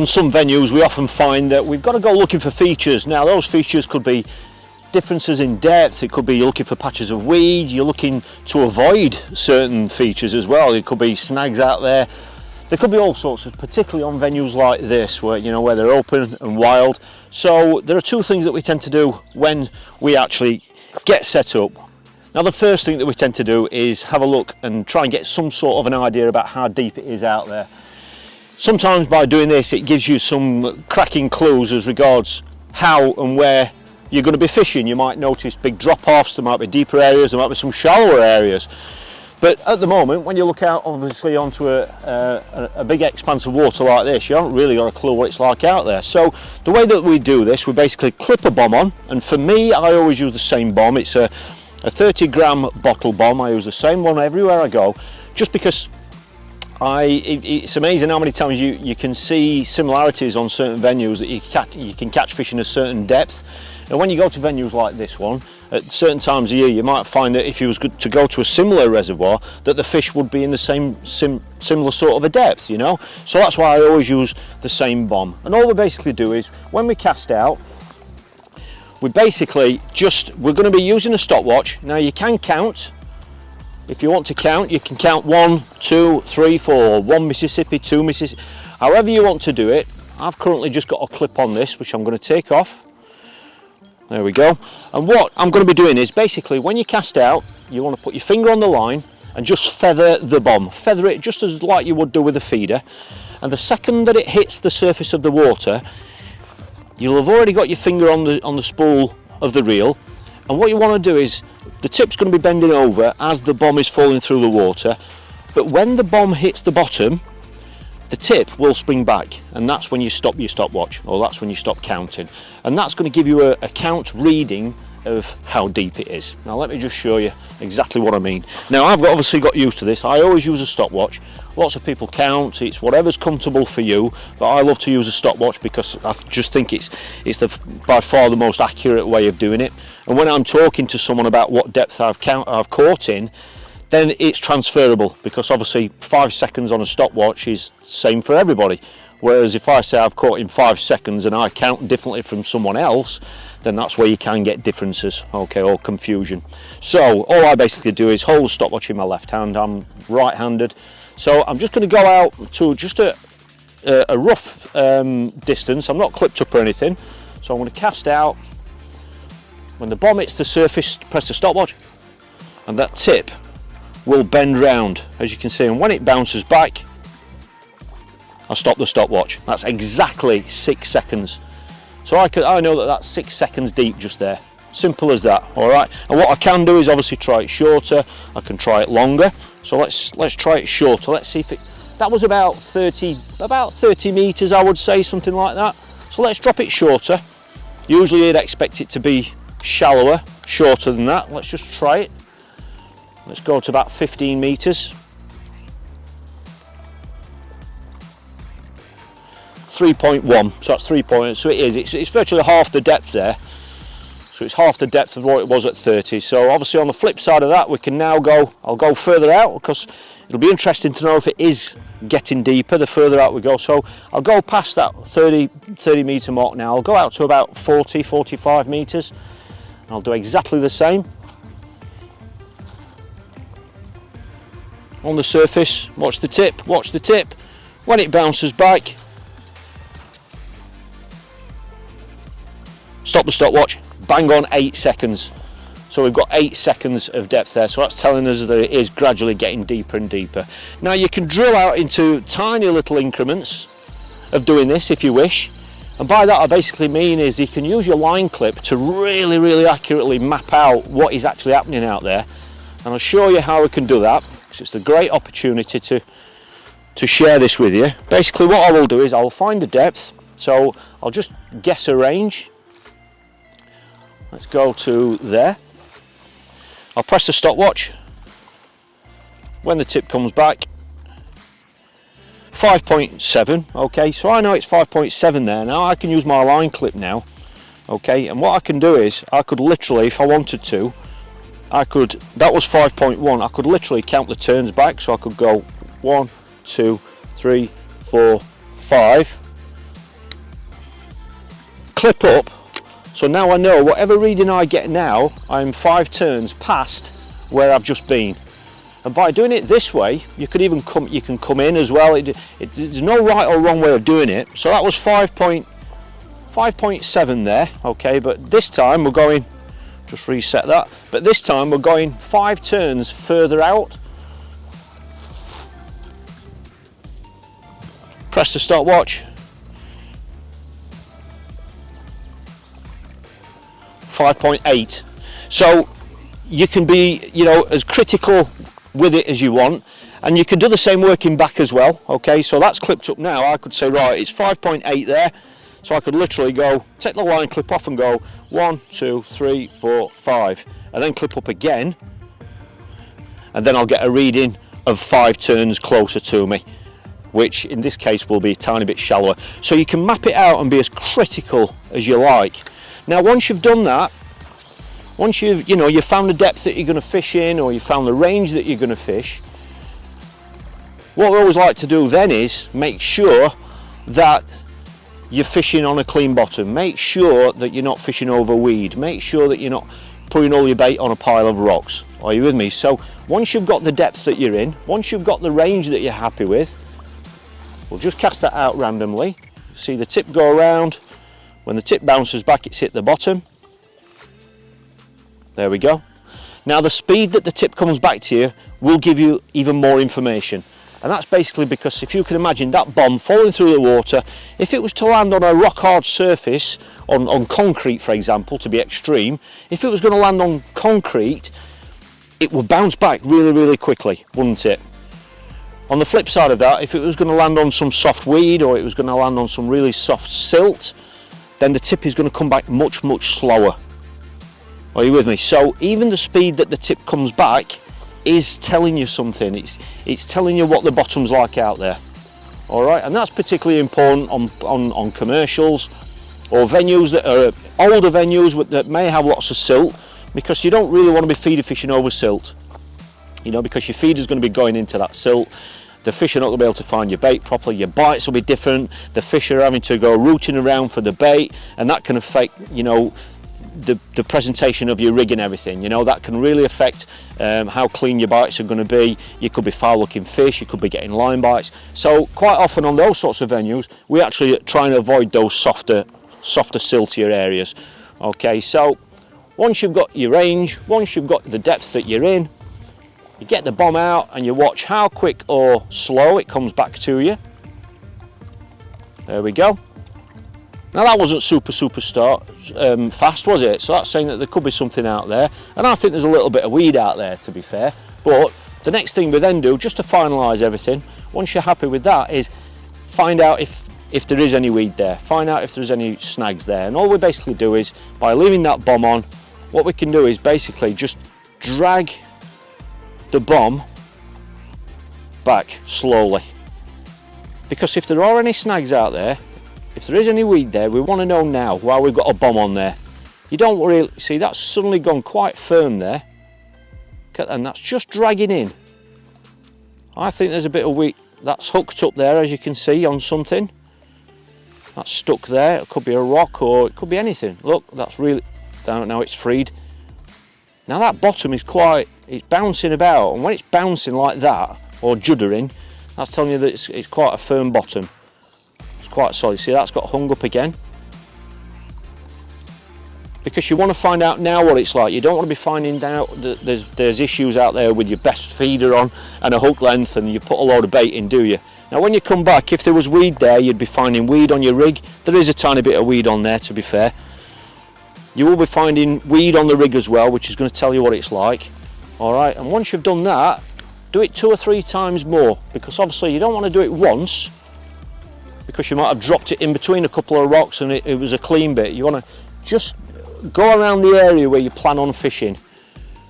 on some venues we often find that we've got to go looking for features. Now those features could be differences in depth, it could be you're looking for patches of weed, you're looking to avoid certain features as well. It could be snags out there. There could be all sorts of, particularly on venues like this where, you know, where they're open and wild. So there are two things that we tend to do when we actually get set up. Now the first thing that we tend to do is have a look and try and get some sort of an idea about how deep it is out there. Sometimes by doing this it gives you some cracking clues as regards how and where you're going to be fishing. You might notice big drop-offs, there might be deeper areas, there might be some shallower areas. But at the moment, when you look out obviously onto a big expanse of water like this, you haven't really got a clue what it's like out there. So the way that we do this, we basically clip a bomb on, and for me I always use the same bomb. It's a 30-gram bottle bomb. I use the same one everywhere I go, just because it's amazing how many times you can see similarities on certain venues that you can catch fish in a certain depth. And when you go to venues like this one, at certain times of year, you might find that if you was to go to a similar reservoir, that the fish would be in the similar sort of a depth, you know. So that's why I always use the same bomb. And all we basically do is, when we cast out, we're going to be using a stopwatch. Now you can count. If you want to count, you can count 1, 2, 3, 4, 1 Mississippi, 2 Mississippi, however you want to do it. I've currently just got a clip on this, which I'm going to take off. There we go. And what I'm going to be doing is basically when you cast out, you want to put your finger on the line and just feather the bomb. Feather it just as like you would do with a feeder. And the second that it hits the surface of the water, you'll have already got your finger on the spool of the reel. And what you want to do is, the tip's going to be bending over as the bomb is falling through the water. But when the bomb hits the bottom, the tip will spring back, and that's when you stop your stopwatch, or that's when you stop counting, and that's going to give you a count reading of how deep it is. Now let me just show you exactly what I mean. Now I've obviously got used to this. I always use a stopwatch. Lots of people count. It's whatever's comfortable for you, but I love to use a stopwatch because I just think it's by far the most accurate way of doing it. And when I'm talking to someone about what depth I've caught in, then it's transferable, because obviously 5 seconds on a stopwatch is the same for everybody. Whereas if I say I've caught in 5 seconds and I count differently from someone else, then that's where you can get differences, okay, or confusion. So all I basically do is hold the stopwatch in my left hand. I'm right-handed, so I'm just going to go out to just a rough distance. I'm not clipped up or anything, so I'm going to cast out. When the bomb hits the surface, press the stopwatch, and that tip will bend round, as you can see, and when it bounces back, I'll stop the stopwatch. That's exactly 6 seconds. So I know that that's 6 seconds deep just there. Simple as that. All right. And what I can do is obviously try it shorter. I can try it longer. So let's try it shorter. Let's see if that was about 30 meters, I would say, something like that. So let's drop it shorter. Usually you'd expect it to be shallower, shorter than that. Let's just try it. Let's go to about 15 meters. 3.1, so that's 3 points. So it's virtually half the depth there. So it's half the depth of what it was at 30. So obviously on the flip side of that, we can now I'll go further out, because it'll be interesting to know if it is getting deeper the further out we go. So I'll go past that 30 meter mark now. I'll go out to about 45 meters. And I'll do exactly the same. On the surface, watch the tip, watch the tip. When it bounces back, stop the stopwatch, bang on 8 seconds. So we've got 8 seconds of depth there, so that's telling us that it is gradually getting deeper and deeper. Now you can drill out into tiny little increments of doing this if you wish, and by that I basically mean is you can use your line clip to really accurately map out what is actually happening out there, and I'll show you how we can do that. It's a great opportunity to share this with you. Basically what I will do is I'll find a depth, so I'll just guess a range. Let's go to there. I'll press the stopwatch. When the tip comes back, 5.7, okay, so I know it's 5.7 there. Now I can use my line clip now, okay, and what I can do is I could literally, if I wanted to, that was 5.1, I could literally count the turns back, so I could go 1, 2, 3, 4, 5, clip up, so now I know whatever reading I get now, I'm 5 turns past where I've just been. And by doing it this way, you could even come in as well. There's no right or wrong way of doing it. So that was 5.7 there, okay, but this time we're going, just reset that, but this time we're going 5 turns further out. Press the stopwatch. 5.8. So you can be, you know, as critical with it as you want, and you can do the same working back as well. Okay, so that's clipped up now. I could say, right, it's 5.8 there, so I could literally go, take the line clip off and go 1, 2, 3, 4, 5, and then clip up again, and then I'll get a reading of 5 turns closer to me, which in this case will be a tiny bit shallower. So you can map it out and be as critical as you like. Now once you've done that, once you've found the depth that you're going to fish in, or you found the range that you're going to fish, what we always like to do then is make sure that you're fishing on a clean bottom. Make sure that you're not fishing over weed. Make sure that you're not putting all your bait on a pile of rocks. Are you with me? So once you've got the depth that you're in, once you've got the range that you're happy with, we'll just cast that out randomly. See the tip go around. When the tip bounces back, it's hit the bottom. There we go. Now the speed that the tip comes back to you will give you even more information, and that's basically because if you can imagine that bomb falling through the water, if it was to land on a rock hard surface, on concrete for example, to be extreme, if it was going to land on concrete, it would bounce back really, really quickly, wouldn't it? On the flip side of that, if it was going to land on some soft weed, or it was going to land on some really soft silt, then the tip is going to come back much, much slower. Are you with me? So even the speed that the tip comes back is telling you something. It's telling you what the bottom's like out there. All right, and that's particularly important on commercials or venues that are older venues that may have lots of silt, because you don't really want to be feeder fishing over silt. You know, because your feeder's going to be going into that silt. The fish are not going to be able to find your bait properly. Your bites will be different. The fish are having to go rooting around for the bait, and that can affect, you know, the presentation of your rig and everything. You know, that can really affect how clean your bites are going to be. You could be foul looking fish, you could be getting line bites. So quite often on those sorts of venues, we actually try and avoid those softer siltier areas. Okay, so once you've got your range, once you've got the depth that you're in, you get the bomb out and you watch how quick or slow it comes back to you. There we go. Now that wasn't super fast, was it? So that's saying that there could be something out there, and I think there's a little bit of weed out there, to be fair. But the next thing we then do, just to finalise everything, once you're happy with that, is find out if there is any weed there, find out if there's any snags there. And all we basically do is, by leaving that bomb on, what we can do is basically just drag the bomb back slowly, because if there are any snags out there, if there is any weed there, we want to know now while we've got a bomb on there. You don't really see that's suddenly gone quite firm there, and that's just dragging in. I think there's a bit of weed that's hooked up there, as you can see, on something that's stuck there. It could be a rock or it could be anything. Look, that's really down now, it's freed. Now that bottom is it's bouncing about, and when it's bouncing like that or juddering, that's telling you that it's quite a firm bottom. Quite solid. See, that's got hung up again, because you want to find out now what it's like. You don't want to be finding out that there's issues out there with your best feeder on and a hook length and you put a load of bait in, do you? Now when you come back, if there was weed there, you'd be finding weed on your rig. There is a tiny bit of weed on there, to be fair. You will be finding weed on the rig as well, which is going to tell you what it's like. All right, and once you've done that, do it 2 or 3 times more, because obviously you don't want to do it once, because you might have dropped it in between a couple of rocks and it was a clean bit. You want to just go around the area where you plan on fishing.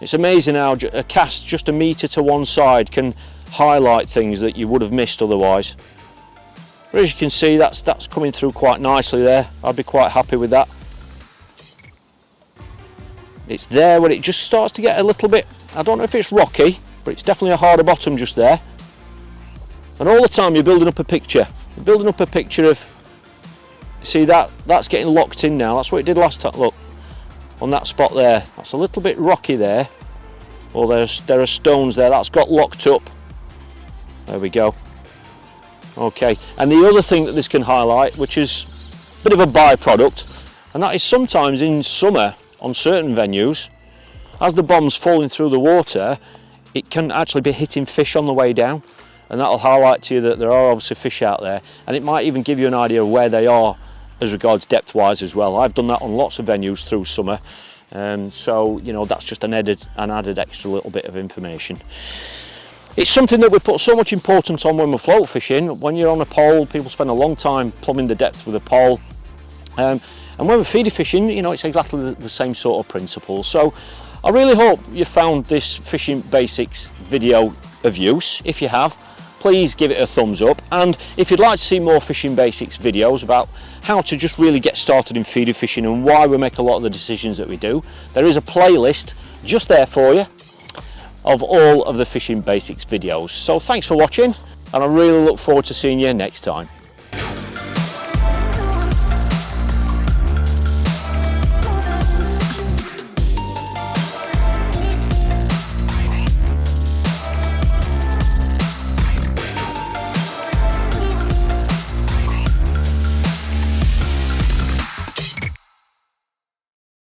It's amazing how a cast just a metre to one side can highlight things that you would have missed otherwise. But as you can see, that's coming through quite nicely there. I'd be quite happy with that. It's there when it just starts to get a little bit, I don't know if it's rocky, but it's definitely a harder bottom just there. And all the time you're building up a picture. You're building up a picture of See that's getting locked in now. That's what it did last time. Look, on that spot there, that's a little bit rocky there. Well, there are stones there. That's got locked up. There we go. Okay, and the other thing that this can highlight, which is a bit of a byproduct, and that is sometimes in summer on certain venues, as the bomb's falling through the water, it can actually be hitting fish on the way down, and that'll highlight to you that there are obviously fish out there, and it might even give you an idea of where they are as regards depth wise as well. I've done that on lots of venues through summer, so you know, that's just an added extra little bit of information. It's something that we put so much importance on when we're float fishing. When you're on a pole, people spend a long time plumbing the depth with a pole, and when we're feeder fishing, you know, it's exactly the same sort of principle. So I really hope you found this fishing basics video of use. If you have, please give it a thumbs up, and if you'd like to see more fishing basics videos about how to just really get started in feeder fishing and why we make a lot of the decisions that we do, there is a playlist just there for you of all of the fishing basics videos. So thanks for watching, and I really look forward to seeing you next time.